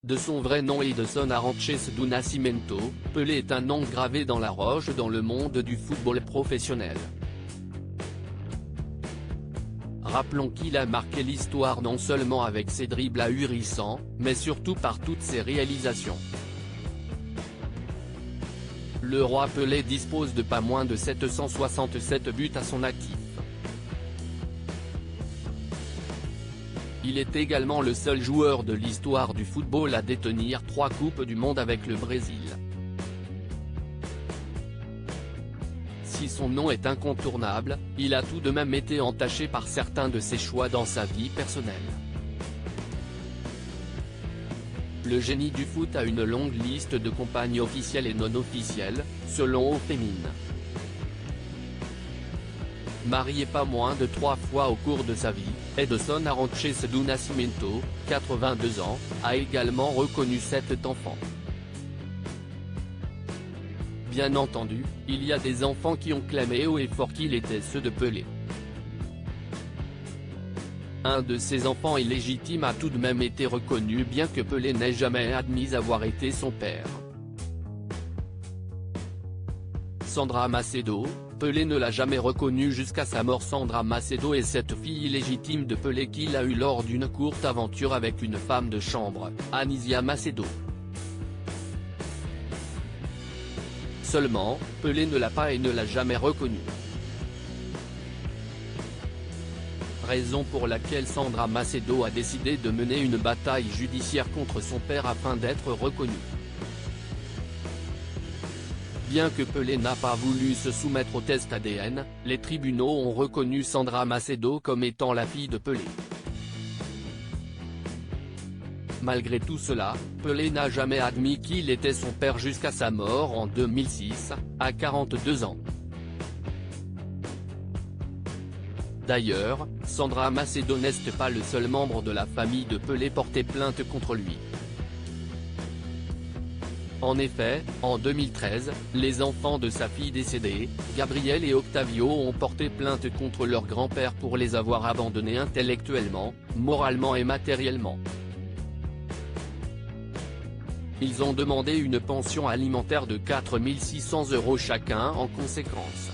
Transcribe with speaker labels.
Speaker 1: De son vrai nom Edson Arantes do Nascimento, Pelé est un nom gravé dans la roche dans le monde du football professionnel. Rappelons qu'il a marqué l'histoire non seulement avec ses dribbles ahurissants, mais surtout par toutes ses réalisations. Le roi Pelé dispose de pas moins de 767 buts à son actif. Il est également le seul joueur de l'histoire du football à détenir 3 Coupes du Monde avec le Brésil. Si son nom est incontournable, il a tout de même été entaché par certains de ses choix dans sa vie personnelle. Le génie du foot a une longue liste de compagnes officielles et non officielles, selon Ofemine. Marié pas moins de 3 fois au cours de sa vie, Edson Arantes do Nascimento, 82 ans, a également reconnu 7 enfants. Bien entendu, il y a des enfants qui ont clamé haut et fort qu'il était ceux de Pelé. Un de ses enfants illégitimes a tout de même été reconnu bien que Pelé n'ait jamais admis avoir été son père. Sandra Macedo, Pelé ne l'a jamais reconnue jusqu'à sa mort. Sandra Macedo est cette fille illégitime de Pelé qu'il a eue lors d'une courte aventure avec une femme de chambre, Anísia Macedo. Seulement, Pelé ne l'a pas et ne l'a jamais reconnue. Raison pour laquelle Sandra Macedo a décidé de mener une bataille judiciaire contre son père afin d'être reconnue. Bien que Pelé n'a pas voulu se soumettre au test ADN, les tribunaux ont reconnu Sandra Macedo comme étant la fille de Pelé. Malgré tout cela, Pelé n'a jamais admis qu'il était son père jusqu'à sa mort en 2006, à 42 ans. D'ailleurs, Sandra Macedo n'est pas le seul membre de la famille de Pelé porté plainte contre lui. En effet, en 2013, les enfants de sa fille décédée, Gabriel et Octavio ont porté plainte contre leur grand-père pour les avoir abandonnés intellectuellement, moralement et matériellement. Ils ont demandé une pension alimentaire de 4 600 € chacun en conséquence.